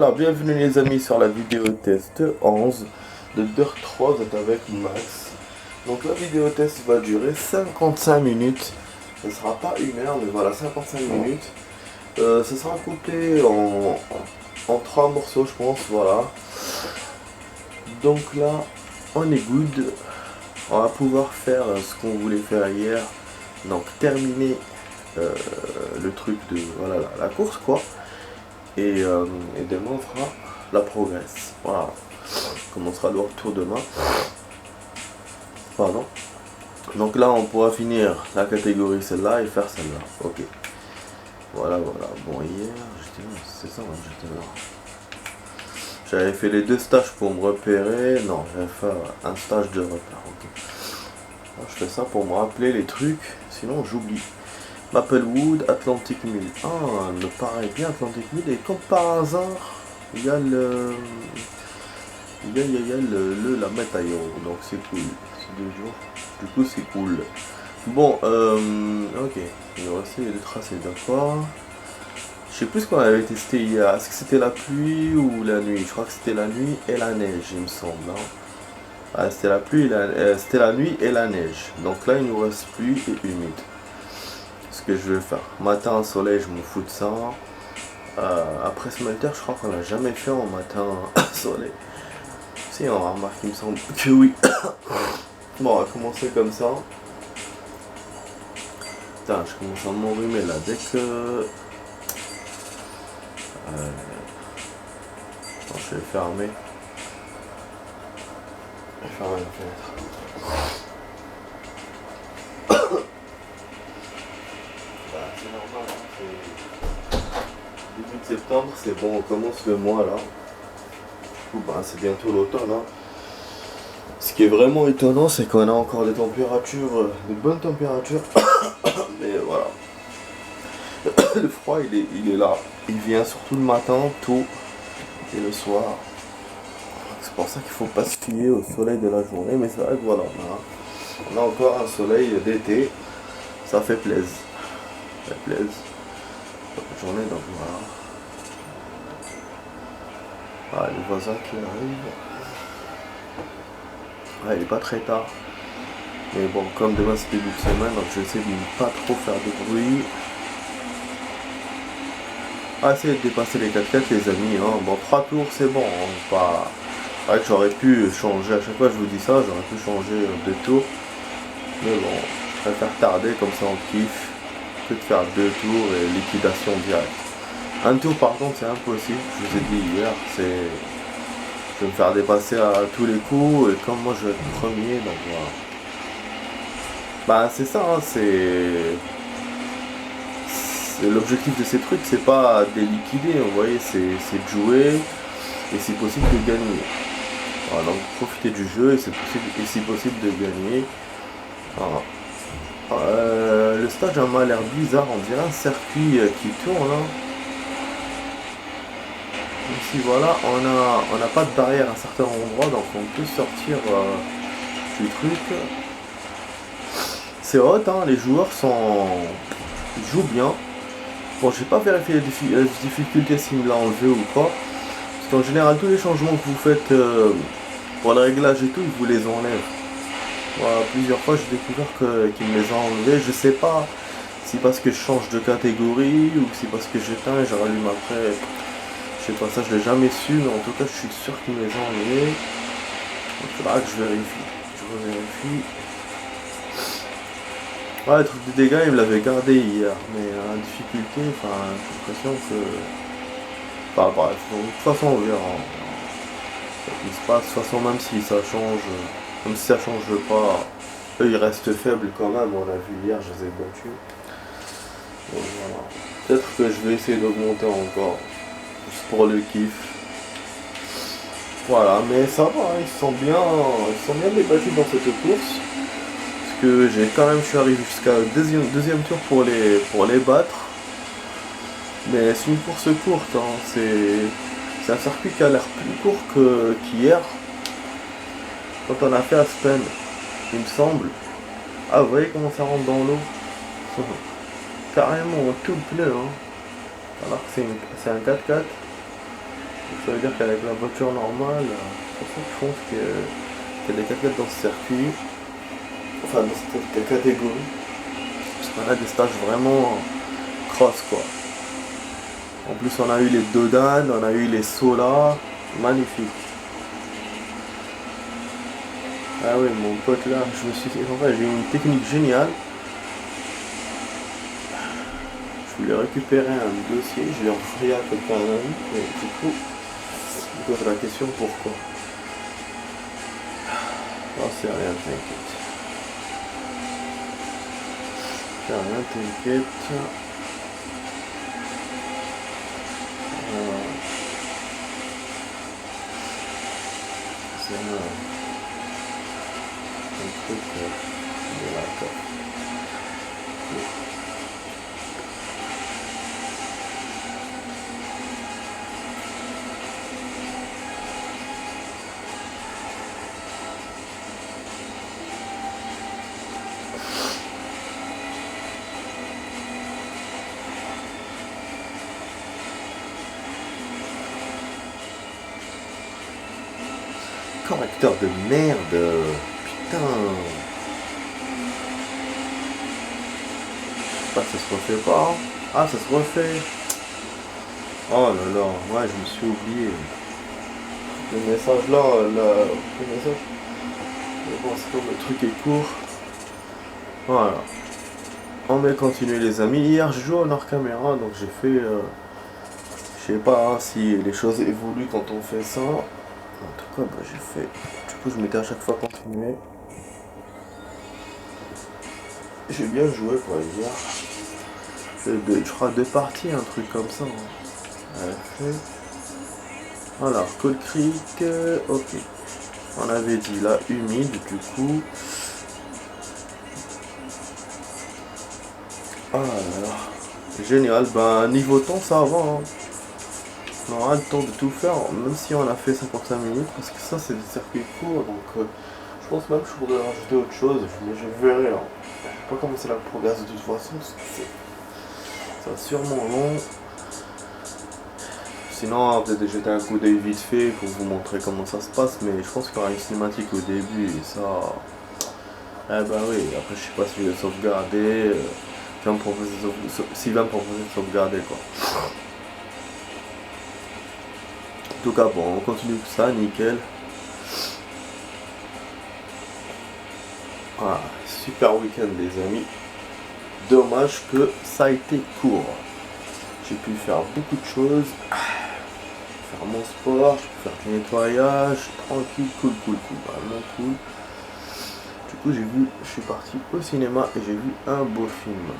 Alors bienvenue les amis sur la vidéo test 11 de Dirt 3, vous êtes avec Max. Donc la vidéo test va durer 55 minutes. Ce sera pas une heure mais voilà 55 minutes. Ce sera coupé en 3 morceaux je pense, voilà. Donc là on est good. On va pouvoir faire ce qu'on voulait faire hier. Donc terminer le truc de voilà la course quoi. Et demain on fera la progresse. Voilà. On commencera le retour demain. Pardon. Donc là on pourra finir la catégorie celle-là et faire celle-là. Ok. Voilà. Bon hier, c'est ça, hein, j'étais là. J'avais fait les deux stages pour me repérer. Non, j'avais fait un stage de repère. Ok. Alors, je fais ça pour me rappeler les trucs, sinon j'oublie. Maplewood, Atlantic Mill. Ah, me paraît bien Atlantic Mill. Et comme par hasard, il y a le. La météo, donc c'est cool. C'est 2 jours. Du coup, c'est cool. Bon, ok. Il va rester les tracés, d'accord. Je sais plus ce qu'on avait testé hier. Est-ce que c'était la pluie ou la nuit? Je crois que c'était la nuit et la neige, il me semble. Hein. Ah, c'était la pluie, c'était la nuit et la neige. Donc là, il nous reste pluie et humide. Ce que je vais faire. Matin, soleil, je m'en fous de ça. Après Smelter, je crois qu'on l'a jamais fait en matin soleil. Si, on a remarqué, il me semble que oui. Bon, on va commencer comme ça. Putain, je commence à m'enrhumer là. Dès que. Attends, je vais fermer. Je vais fermer la fenêtre. Bah, c'est normal. Hein, début de septembre, c'est bon, on commence le mois là. Bah, c'est bientôt l'automne. Hein. Ce qui est vraiment étonnant, c'est qu'on a encore des températures, de bonnes températures. Mais voilà. Le froid, il est là. Il vient surtout le matin, tôt, et le soir. C'est pour ça qu'il faut pas se fier au soleil de la journée. Mais c'est vrai que voilà, on a encore un soleil d'été. Ça fait plaisir. Ça fait plaisir. La journée, donc voilà. Ah, les voisins qui arrivent. Ouais, il est pas très tard. Mais bon, comme demain c'est début de semaine, donc je vais essayer de ne pas trop faire de bruit. Essayez de dépasser les 4x4 les amis. Hein. Bon, 3 tours c'est bon. Hein. Pas... Ouais, j'aurais pu changer, à chaque fois je vous dis ça, j'aurais pu changer 2 tours. Mais bon, je préfère tarder comme ça on kiffe que de faire 2 tours et liquidation directe. Un tour par contre c'est impossible, je vous ai dit hier, c'est. Je vais me faire dépasser à tous les coups et comme moi je vais être premier, donc voilà. Bah c'est ça, hein, c'est. L'objectif de ces trucs c'est pas de les liquider, vous voyez, c'est de jouer et si possible de gagner. Voilà, donc profitez du jeu et, si possible de gagner. Voilà. Le stage m'a l'air bizarre, on dirait un circuit qui tourne. Hein. Ici voilà, on n'a pas de barrière à certains endroits, donc on peut sortir du truc. C'est hot, hein, les joueurs ils jouent bien. Bon, j'ai pas vérifié la difficulté s'il me l'a enlevé ou pas. Parce qu'en général, tous les changements que vous faites pour le réglage et tout, ils vous les enlèvent. Voilà, plusieurs fois j'ai découvert qu'il me les a enlevés. Je sais pas si parce que je change de catégorie ou si parce que j'éteins et je rallume après. Je sais pas, ça je l'ai jamais su, mais en tout cas je suis sûr qu'il me les a enlevés. Donc il faudra que je vérifie. Je vérifie. Ouais, le truc de dégâts, il me l'avait gardé hier, mais la difficulté, enfin, j'ai l'impression que. Enfin, bref, de toute façon, on verra. Ce qui se passe, de toute façon, même si ça change, même si ça change pas, eux ils restent faibles quand même, on a vu hier, je les ai battus. Donc voilà. Peut-être que je vais essayer d'augmenter encore, juste pour le kiff. Voilà, mais ça va, ils sont bien débattus dans cette course. Que j'ai quand même, je suis arrivé jusqu'à deuxième tour pour les battre. Mais c'est une course courte, hein. C'est un circuit qui a l'air plus court qu'hier. Quand on a fait Aspen, il me semble. Ah, vous voyez comment ça rentre dans l'eau? Carrément tout le pneu, hein. Alors que c'est un 4x4. Ça veut dire qu'avec la voiture normale, c'est pour ça que je pense qu'il y a des athlètes dans ce circuit, enfin dans cette catégorie, parce qu'on a des stages vraiment cross quoi. En plus on a eu les Dodan, on a eu les Sola, magnifique. Ah oui mon pote là, je me suis dit, en fait j'ai une technique géniale. Je voulais récupérer un dossier, je l'ai envoyé à quelqu'un d'un ami, et du coup, je me pose la question pourquoi. Oh c'est rien, t'inquiète. C'est rien, t'inquiète. C'est un truc de la carte. Correcteur de merde. Putain. J'espère que ça se refait pas. Ah ça se refait. Oh là là, ouais je me suis oublié. Le message là, le message. Mais bon c'est comme le truc est court. Voilà. On va continuer les amis. Hier je jouais en hors caméra donc j'ai fait. Je sais pas hein, si les choses évoluent quand on fait ça. En tout cas bah, j'ai fait. Du coup je m'étais à chaque fois continué. J'ai bien joué quoi hier. Je crois 2 parties, un truc comme ça. Hein. Voilà, Cold Creek, ok. On avait dit là humide du coup. Ah là là. Génial, ben niveau temps ça va. Hein. On aura le temps de tout faire, même si on a fait 55 minutes, parce que ça c'est des circuits courts, donc je pense même que je pourrais rajouter autre chose, mais je verrai. Hein. Je vais pas commencer la progresse de toute façon, parce que ça va sûrement long. Sinon, peut-être de jeter un coup d'œil vite fait pour vous montrer comment ça se passe, mais je pense qu'il y aura une cinématique au début, et ça... Eh ben oui, après je sais pas si je vais sauvegarder, s'il va me proposer de sauvegarder quoi. En tout cas bon, on continue tout ça, nickel. Voilà, super week-end les amis. Dommage que ça a été court. J'ai pu faire beaucoup de choses. Faire mon sport, faire du nettoyage, tranquille, cool, vraiment cool. Du coup je suis parti au cinéma et j'ai vu un beau film.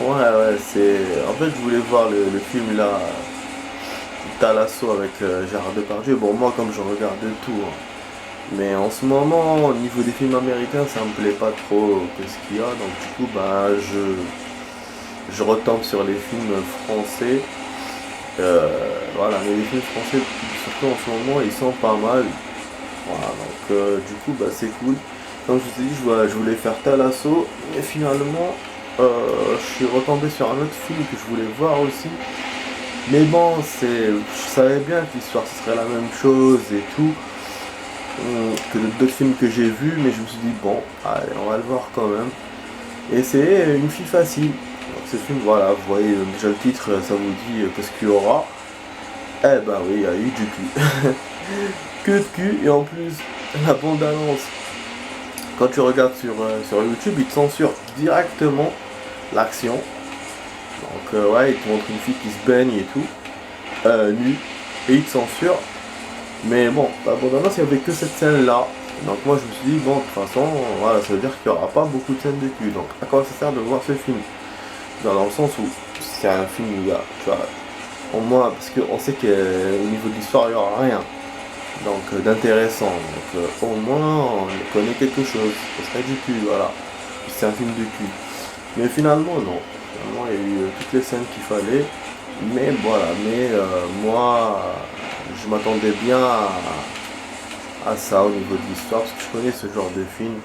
Ouais c'est. En fait je voulais voir le film là. Thalasso avec Gérard Depardieu. Bon moi comme je regarde tout. Hein. Mais en ce moment au niveau des films américains ça me plaît pas trop ce qu'il y a. Donc du coup bah je retombe sur les films français. Voilà, mais les films français, surtout en ce moment, ils sont pas mal. Voilà, donc du coup, bah, c'est cool. Comme je vous ai dit, je voulais faire Thalasso, mais finalement, je suis retombé sur un autre film que je voulais voir aussi. Mais bon, je savais bien que l'histoire ce serait la même chose et tout, que d'autres films que j'ai vus, mais je me suis dit, bon, allez, on va le voir quand même. Et c'est une fille facile. Donc ce film, voilà, vous voyez déjà le titre, ça vous dit qu'est-ce qu'il y aura. Eh ben oui, il y a eu du cul. Que de cul, et en plus, la bande-annonce, quand tu regardes sur YouTube, il te censure directement l'action. Donc ouais, il te montre une fille qui se baigne et tout, nue, et il te censure. Mais bon, la bande-annonce, il n'y avait que cette scène-là. Donc moi je me suis dit, bon, de toute façon, voilà, ça veut dire qu'il n'y aura pas beaucoup de scènes de cul. Donc à quoi ça sert de voir ce film? Dans le sens où c'est un film où il y a, tu vois, au moins, parce qu'on sait qu'au niveau de l'histoire, il n'y aura rien. Donc d'intéressant. Donc au moins, on connaît quelque chose. Ce serait du cul, voilà. C'est un film de cul. Mais finalement, non. Finalement, il y a eu toutes les scènes qu'il fallait. Mais voilà, moi, je m'attendais bien à ça au niveau de l'histoire, parce que je connais ce genre de film.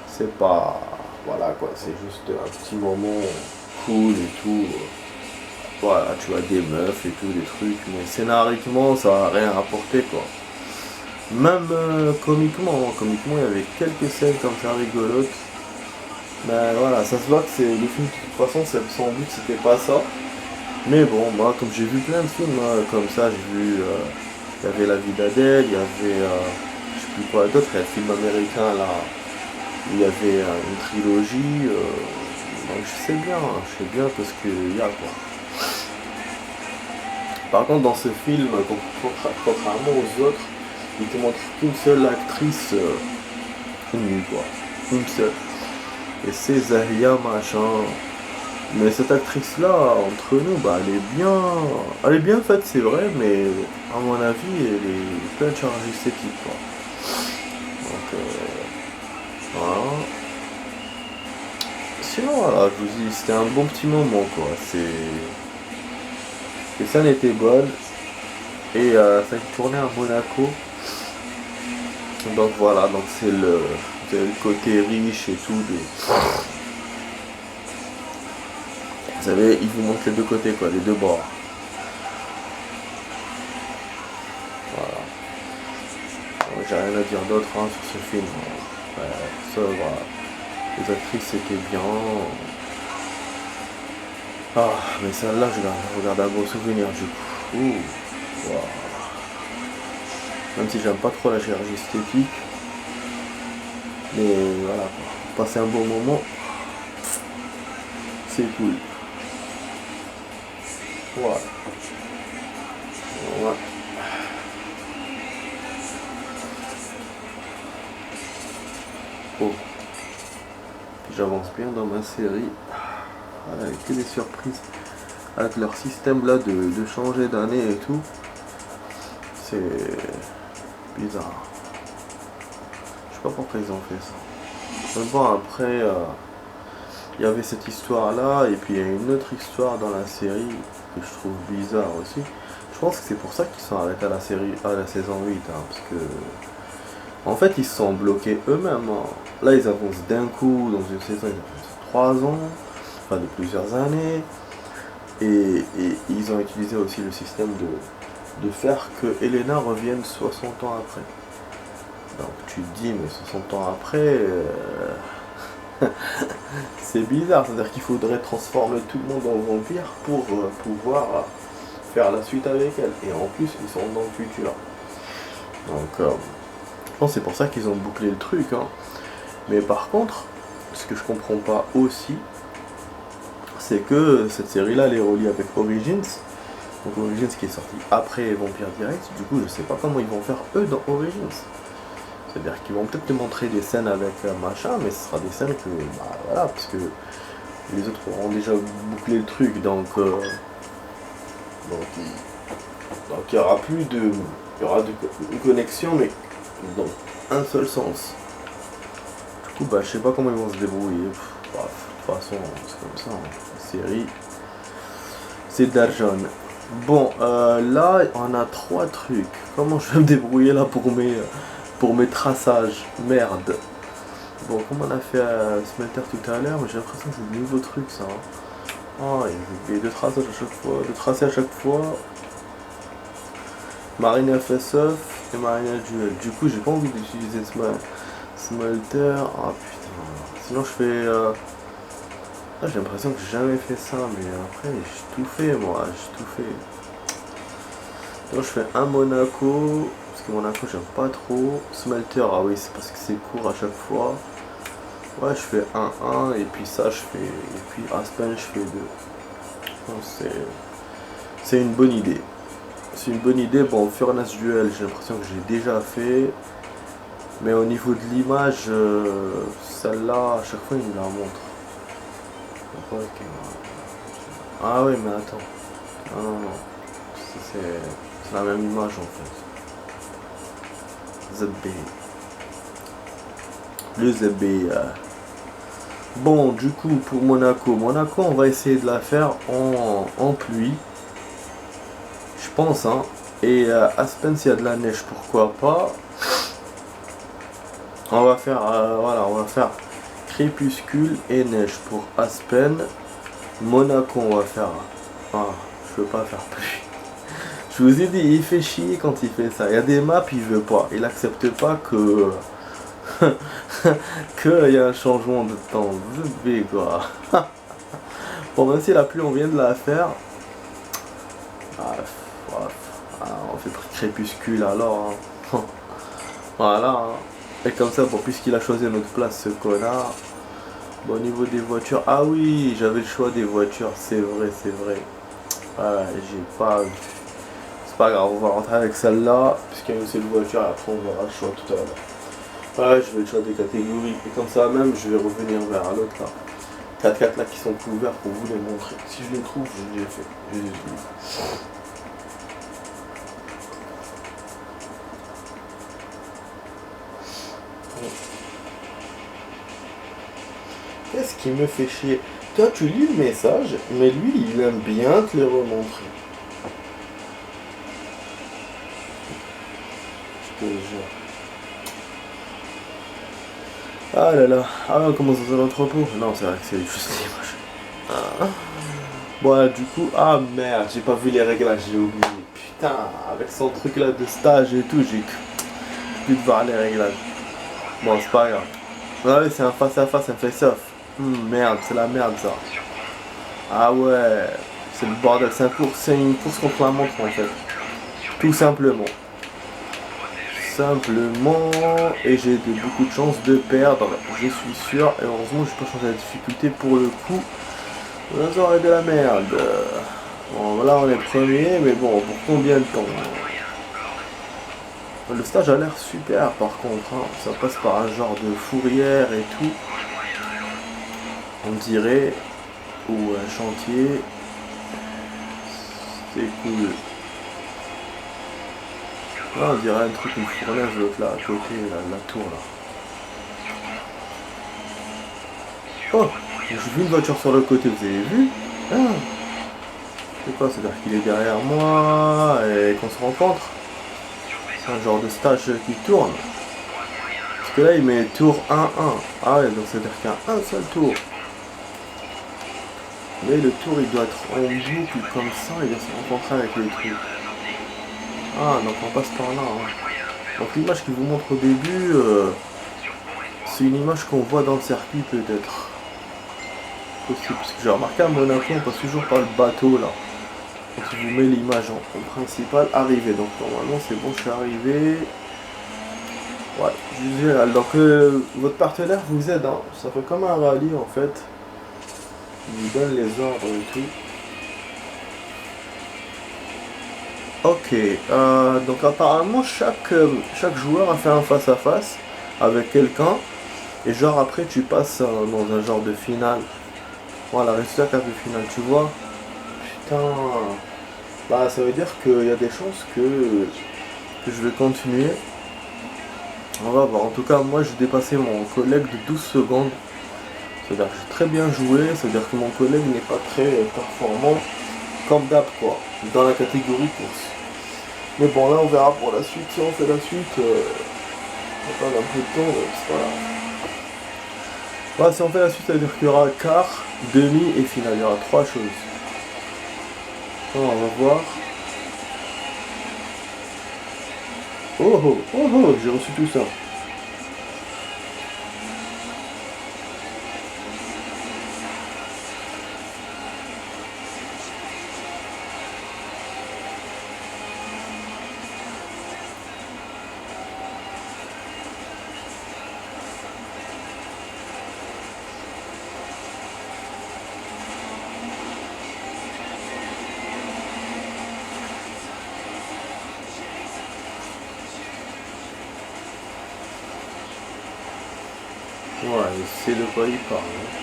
C'est pas... Voilà quoi, c'est juste un petit moment cool et tout. voilà, tu vois des meufs et tout, des trucs, mais scénariquement, ça va rien rapporter, quoi. Même comiquement, il y avait quelques scènes comme ça rigolotes. Mais voilà, ça se voit que c'est le film, de toute façon, son but, c'était pas ça. Mais bon, moi, comme j'ai vu plein de films comme ça, j'ai vu, il y avait La vie d'Adèle, il y avait, je sais plus quoi d'autre, il y a le film américain là, où il y avait une trilogie, donc je sais bien tout ce qu'il y a, quoi. Par contre, dans ce film, contrairement aux autres, il te montre qu'une seule actrice nue, quoi. Une seule. Et c'est Zahia machin. Mais cette actrice-là, entre nous, bah, elle est bien faite, c'est vrai, mais à mon avis, elle est plein de charges esthétiques, quoi. Donc, voilà. Sinon, voilà, je vous dis, c'était un bon petit moment, quoi. Les scènes étaient bonnes, et ça a tourné à Monaco. Donc voilà, donc c'est le côté riche et tout. Vous savez, ils vous montrent les deux côtés, quoi, les deux bords. Voilà. J'ai rien à dire d'autre sur ce film. Ça, voilà. Les actrices c'était bien. Ah, mais celle-là, je regarde un bon souvenir du coup. Ouh. Wow. Même si j'aime pas trop la chirurgie esthétique. Mais voilà, quoi. Passer un bon moment, c'est cool. Voilà. Ouais. Oh. J'avance bien dans ma série. Avec que des surprises. Avec leur système là de changer d'année et tout. C'est bizarre. Je sais pas pourquoi ils ont fait ça. Mais bon, après, il y avait cette histoire là, et puis il y a une autre histoire dans la série que je trouve bizarre aussi. Je pense que c'est pour ça qu'ils sont arrêtés à la saison 8, parce que en fait ils se sont bloqués eux-mêmes. Là ils avancent d'un coup dans une saison, ils avancent 3 ans, enfin de plusieurs années, et ils ont utilisé aussi le système de faire que Elena revienne 60 ans après. Donc tu te dis, mais 60 ans après, c'est bizarre, c'est-à-dire qu'il faudrait transformer tout le monde en vampire pour pouvoir faire la suite avec elle. Et en plus, ils sont dans le futur. Donc, je pense que c'est pour ça qu'ils ont bouclé le truc. Mais par contre, ce que je comprends pas aussi, c'est que cette série-là, elle est reliée avec Origins. Donc Origins qui est sorti après Vampire Direct. Du coup, je sais pas comment ils vont faire eux dans Origins. C'est-à-dire qu'ils vont peut-être te montrer des scènes avec machin, mais ce sera des scènes que, bah voilà, parce que les autres auront déjà bouclé le truc, donc il y aura plus de, il y aura une connexion, mais dans un seul sens. Du coup, bah je sais pas comment ils vont se débrouiller. Bref, de toute façon, c'est comme ça, la série, c'est d'argent. Bon, là, on a 3 trucs. Comment je vais me débrouiller là pour mes traçages? Merde. Bon, comme on a fait à Smelter tout à l'heure, j'ai l'impression que c'est de nouveaux trucs ça. Oh, il y a de traçage à chaque fois, de tracer à chaque fois. Marina FSF et Marina Duel. Du coup, j'ai pas envie d'utiliser Smelter. Ah putain. Sinon, je fais. Ah, j'ai l'impression que j'ai jamais fait ça, mais après, j'ai tout fait moi, j'ai tout fait. Donc, je fais un Monaco. Parce que Monaco j'aime pas trop. Smelter, ah oui, c'est parce que c'est court à chaque fois. Ouais, je fais 1-1 et puis ça je fais. Et puis Aspen je fais 2. C'est une bonne idée. C'est une bonne idée. Bon, Furnace Duel, j'ai l'impression que j'ai déjà fait. Mais au niveau de l'image, celle-là, à chaque fois il me la montre. Ah oui, mais attends. Non. C'est la même image en fait. ZB. Le ZB. Bon, du coup, pour Monaco, on va essayer de la faire en pluie. Je pense, Et Aspen, s'il y a de la neige, pourquoi pas. On va faire, on va faire crépuscule et neige pour Aspen. Monaco, on va faire je peux pas faire plus. Je vous ai dit, il fait chier quand il fait ça. Il y a des maps, il veut pas. Il accepte pas que qu'il y a un changement de temps. Zbé, quoi. Bon, même si la pluie, on vient de la faire. Ah, on fait crépuscule alors. Hein. Voilà. Hein. Et comme ça, bon, puisqu'il a choisi notre place, ce connard. Bon, au niveau des voitures, ah oui, j'avais le choix des voitures, c'est vrai, c'est vrai. J'ai pas vu. C'est pas grave, on va rentrer avec celle-là, puisqu'il y a une seule voiture, et après on verra le choix tout à l'heure. Ouais, je vais le choix des catégories, et comme ça même, je vais revenir vers l'autre là. 4x4 là qui sont couverts pour vous les montrer. Si je les trouve, je les ai fait. Je les ai vus. Qu'est-ce qui me fait chier? Toi, tu lis le message, mais lui, il aime bien te le remontrer. Je te jure. Ah là là. Ah, on commence dans un entrepôt. Non, c'est vrai que c'est juste l'image. Ah. Bon, du coup, ah merde, j'ai pas vu les réglages, j'ai oublié. Putain, avec son truc là de stage et tout, j'ai pu de voir les réglages. Bon, c'est pas grave. Ouais, c'est un face à face, un face-off. Merde, c'est la merde ça. Ah ouais, c'est le bordel, c'est une course contre la montre en fait. Tout simplement. Simplement, et j'ai beaucoup de chances de perdre, je suis sûr. Et heureusement, je peux changer la difficulté pour le coup. Ça aurait de la merde. Bon, là on est premier, mais bon, pour combien de temps? Le stage a l'air super par contre, hein. Ça passe par un genre de fourrière et tout. On dirait, ou un chantier. C'est cool. Là on dirait un truc, une fournaise l'autre là, à côté, là, la tour là. Oh, j'ai vu une voiture sur le côté, vous avez vu? Ah. C'est quoi, c'est-à-dire qu'il est derrière moi et qu'on se rencontre? C'est un genre de stage qui tourne. Parce que là il met tour 1-1. Ah ouais, donc c'est-à-dire qu'il y a un seul tour. Mais le tour il doit être en boucle comme ça, il doit se rencontrer avec les trucs. Ah, donc on passe par là. Hein. Donc l'image qu'il vous montre au début, c'est une image qu'on voit dans le circuit peut-être. Possible, parce que j'ai remarqué à Monaco, on passe toujours par le bateau là. Donc je vous mets l'image en principal, arrivé. Donc normalement c'est bon, je suis arrivé. Ouais, génial. Donc votre partenaire vous aide, hein. Ça fait comme un rallye en fait. Il vous donne les ordres et tout. Ok, donc apparemment chaque joueur a fait un face à face avec quelqu'un. Et genre après tu passes dans un genre de finale. Voilà, résultat quart de finale, tu vois. Putain. Bah ça veut dire qu'il y a des chances que je vais continuer. On va voir. En tout cas, moi j'ai dépassé mon collègue de 12 secondes. C'est-à-dire que j'ai très bien joué. C'est-à-dire que mon collègue n'est pas très performant. Comme d'hab quoi. Dans la catégorie course. Mais bon là on verra pour la suite. Si on fait la suite, on va perdre un peu de temps. C'est pas grave. Voilà, si on fait la suite, ça veut dire qu'il y aura quart, demi et finale. Il y aura 3 choses. Alors, on va voir. Oh, j'ai reçu tout ça. Ouais, c'est de quoi il parle. Hein.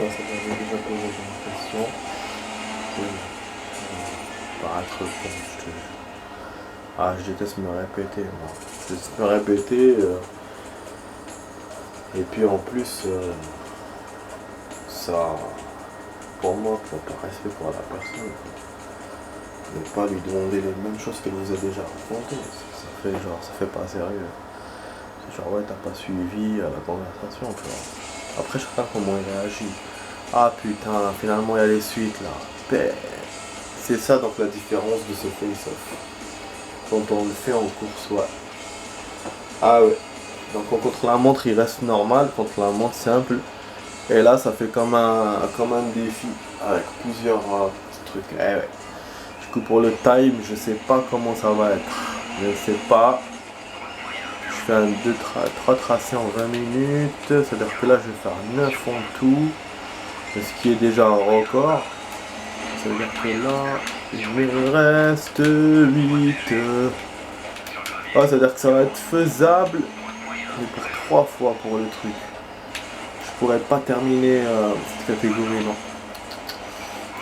ça m'avait déjà posé une question. Paraître con, je te jure. Ah, je déteste me répéter, moi. Je déteste me répéter. Et puis en plus, ça, pour moi, par respect pour la personne, ne pas lui demander les mêmes choses qu'elle vous a déjà racontées. Ça fait pas sérieux. C'est genre, ouais, t'as pas suivi la conversation, tu vois. Après, je sais pas comment il réagit. Ah putain, finalement, il y a les suites là. C'est ça donc la différence de ce face-off. Quand on le fait en course, ouais. Ah ouais. Donc contre la montre, il reste normal, contre la montre simple. Et là, ça fait comme un défi avec plusieurs petits trucs. Eh ouais. Du coup, pour le time, je sais pas comment ça va être. Je sais pas. Je fais un 3 tracés en 20 minutes. C'est-à-dire que là, je vais faire 9 en tout. Ce qui est déjà un record. Ça veut dire que là, il me reste 8. Ah, ça veut dire que ça va être faisable. Mais pour 3 fois pour le truc. Je pourrais pas terminer cette catégorie, non.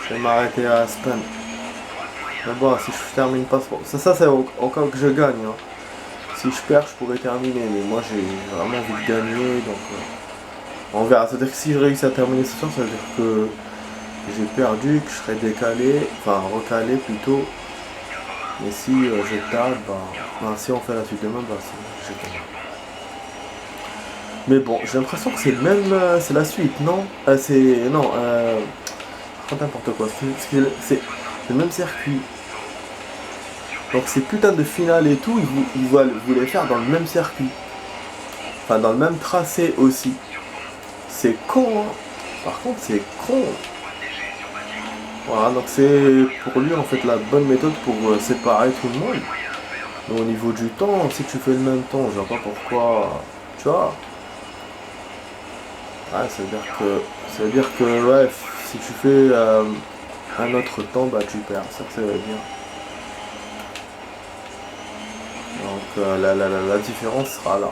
Je vais m'arrêter à Aspen. Mais bon, si je termine pas, ça c'est au cas que je gagne. Hein. Si je perds, je pourrais terminer. Mais moi, j'ai vraiment envie de gagner. Donc, on verra. C'est-à-dire que si je réussis à terminer ce soir, ça veut dire que j'ai perdu, que je serai décalé, enfin recalé plutôt. Mais si je tarde, si on fait la suite demain, j'ai gagné. Mais bon, j'ai l'impression que c'est le même, c'est la suite, non non, n'importe quoi. C'est le même circuit. Donc ces putains de finales et tout, ils voulaient faire dans le même circuit. Enfin, dans le même tracé aussi. C'est con, hein. Par contre, c'est con. Voilà, donc c'est pour lui en fait la bonne méthode pour séparer tout le monde. Mais au niveau du temps, si tu fais le même temps, je vois pas pourquoi. Tu vois. Ouais, ça veut dire que ouais, si tu fais un autre temps, tu perds. Ça veut dire. Donc la différence sera là.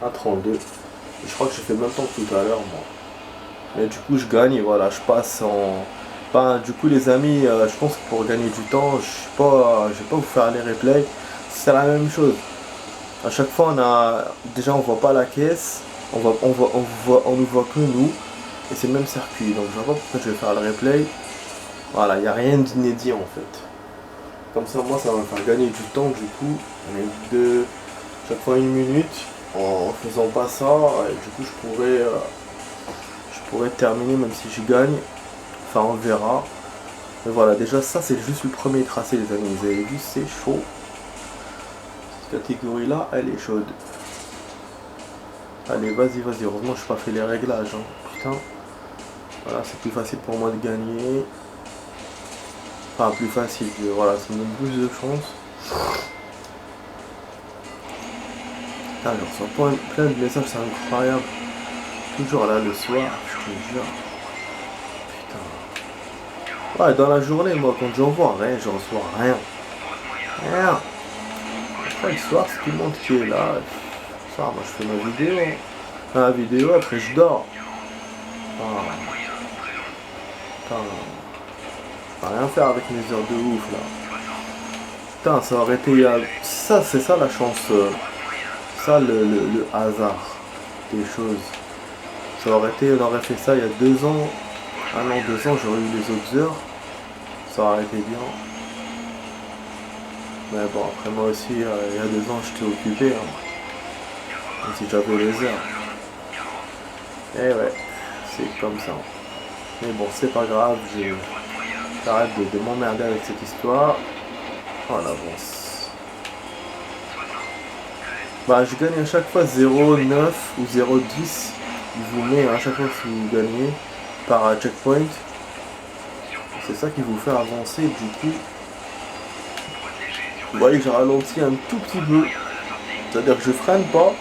À 32. Je crois que j'ai fait le même temps que tout à l'heure, moi. Mais du coup, je gagne et voilà, je passe en. Du coup, les amis, je pense que pour gagner du temps, je vais pas vous faire les replays. C'est la même chose. À chaque fois, déjà, on voit pas la caisse. On ne voit que nous. Et c'est le même circuit. Donc, je vois pas pourquoi je vais faire le replay. Voilà, il n'y a rien d'inédit en fait. Comme ça, moi, ça va me faire gagner du temps. Du coup, chaque fois 1 minute. En faisant pas ça, et du coup, je pourrais terminer même si je gagne. Enfin, on verra. Mais voilà, déjà, ça, c'est juste le premier tracé, les amis. Vous avez vu, c'est chaud. Cette catégorie-là, elle est chaude. Allez, vas-y. Heureusement, je n'ai pas fait les réglages. Hein. Putain. Voilà, c'est plus facile pour moi de gagner. Enfin, plus facile. Voilà, ça me donne plus de chance. Putain, je reçois plein de messages, c'est incroyable. Toujours là le soir, je te jure. Putain. Ouais, dans la journée, moi, quand j'envoie rien, je reçois rien. Après, le soir, c'est tout le monde qui est là. Le soir, moi, je fais ma vidéo. La vidéo, après, je dors. Putain. Je peux rien faire avec mes heures de ouf, là. Putain, ça aurait été... Ça, c'est ça, la chance. Ça, le hasard des choses. Ça aurait été... On aurait fait ça il y a 2 ans. 1 an, 2 ans, j'aurais eu les autres heures. Ça aurait été bien. Mais bon, après moi aussi, il y a 2 ans, j'étais occupé. Hein. Même si j'avais les heures. Et ouais, c'est comme ça. Mais bon, c'est pas grave, j'arrête de m'emmerder avec cette histoire. On avance. Je gagne à chaque fois 0,9 ou 0,10. Il vous met à chaque fois que vous gagnez par checkpoint. C'est ça qui vous fait avancer. Du coup, vous voyez que j'ai ralenti un tout petit peu. C'est-à-dire que je freine pas,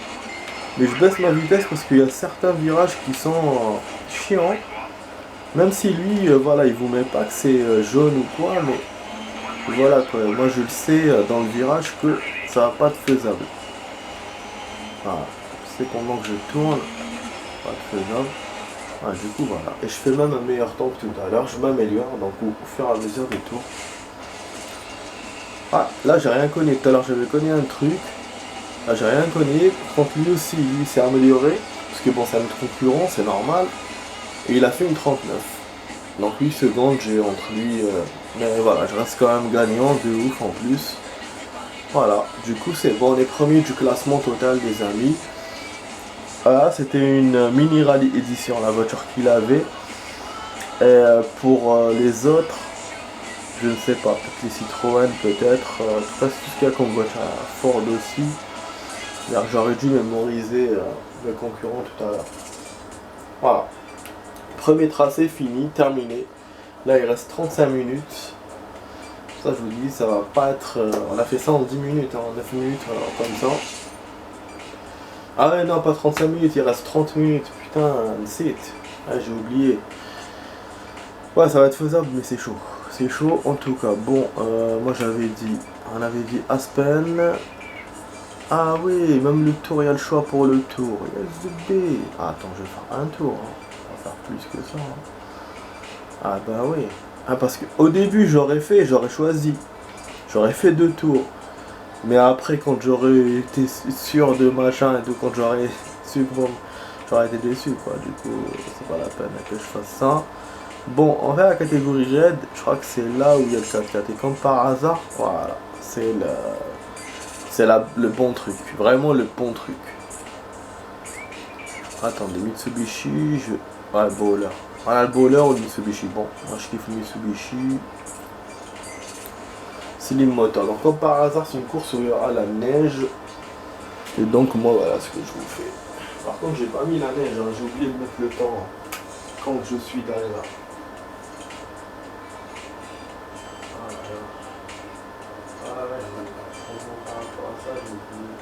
mais je baisse ma vitesse parce qu'il y a certains virages qui sont chiants. Même si lui, voilà, il vous met pas que c'est jaune ou quoi, mais voilà quoi. Moi je le sais dans le virage que ça va pas être faisable. Voilà. C'est pendant que je tourne. pas faisable. Ah, du coup voilà, et je fais même un meilleur temps que tout à l'heure, je m'améliore donc au fur et à mesure des tours. Ah, là j'ai rien cogné, tout à l'heure j'avais cogné un truc, là j'ai rien cogné, par contre lui aussi, lui s'est amélioré, parce que bon c'est un concurrent, c'est normal, et il a fait une 39. Donc 8 secondes j'ai entre lui, mais voilà, je reste quand même gagnant de ouf en plus. Voilà, du coup c'est bon, on est premier du classement total des amis. Voilà, c'était une mini rallye édition, la voiture qu'il avait. Et pour les autres, je ne sais pas, peut-être les Citroën, peut-être. En tout cas, c'est tout ce qu'il y a comme voiture. Ford aussi. J'aurais dû mémoriser le concurrent tout à l'heure. Voilà. Premier tracé fini, terminé. Là, il reste 35 minutes. Ça, je vous dis, ça va pas être... on a fait ça en 10 minutes, en 9 minutes, comme ça. Ah ouais, non, pas 35 minutes, il reste 30 minutes. Putain, c'est... Ah, j'ai oublié. Ouais, ça va être faisable, mais c'est chaud. C'est chaud, en tout cas. Bon, moi j'avais dit... On avait dit Aspen. Ah oui, même le tour, il y a le choix pour le tour. Il y a le ZB. Ah, attends, je vais faire un tour. Hein. On va faire plus que ça. Hein. Ah bah oui. Ah, parce qu'au début, j'aurais choisi. J'aurais fait 2 tours. Mais après, quand j'aurais été sûr de machin et tout, quand j'aurais su que bon, j'aurais été déçu, quoi. Du coup, c'est pas la peine que je fasse ça. Bon, on va à la catégorie Red. Je crois que c'est là où il y a le 4x4. Et comme par hasard, voilà. C'est le bon truc. Vraiment le bon truc. Attendez, Mitsubishi. Ouais, le Bowler. Voilà, le Bowler ou le Mitsubishi. Bon, moi je kiffe le Mitsubishi. Slim Motor. Donc comme par hasard c'est une course où il y aura la neige. Et donc moi voilà ce que je vous fais. Par contre j'ai pas mis la neige, hein. J'ai oublié de mettre le temps quand je suis derrière. Ah ouais, par rapport à ça j'ai oublié.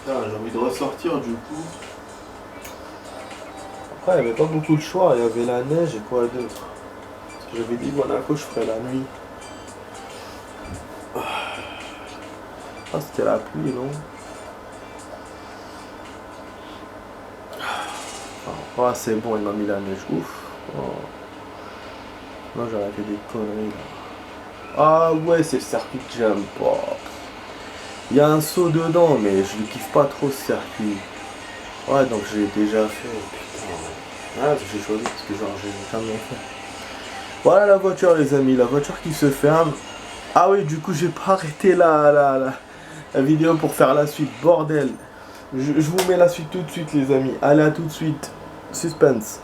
J'ai envie de ressortir du coup. Après, il n'y avait pas beaucoup de choix, il y avait la neige et quoi d'autre. Parce que j'avais dit Monaco, je ferais la nuit. Ah, c'était la pluie, non? Ah, c'est bon, il m'a mis la neige, ouf. Oh. Non, j'ai arrêté des conneries là. Ah ouais, c'est le circuit que j'aime pas. Il y a un saut dedans, mais je ne kiffe pas trop ce circuit. Ouais, donc j'ai déjà fait. Putain. Ah, j'ai choisi parce que genre j'ai jamais fait. Voilà la voiture les amis, la voiture qui se ferme. Ah oui, du coup j'ai pas arrêté la vidéo pour faire la suite, bordel. Je vous mets la suite tout de suite les amis. Allez, à tout de suite. Suspense.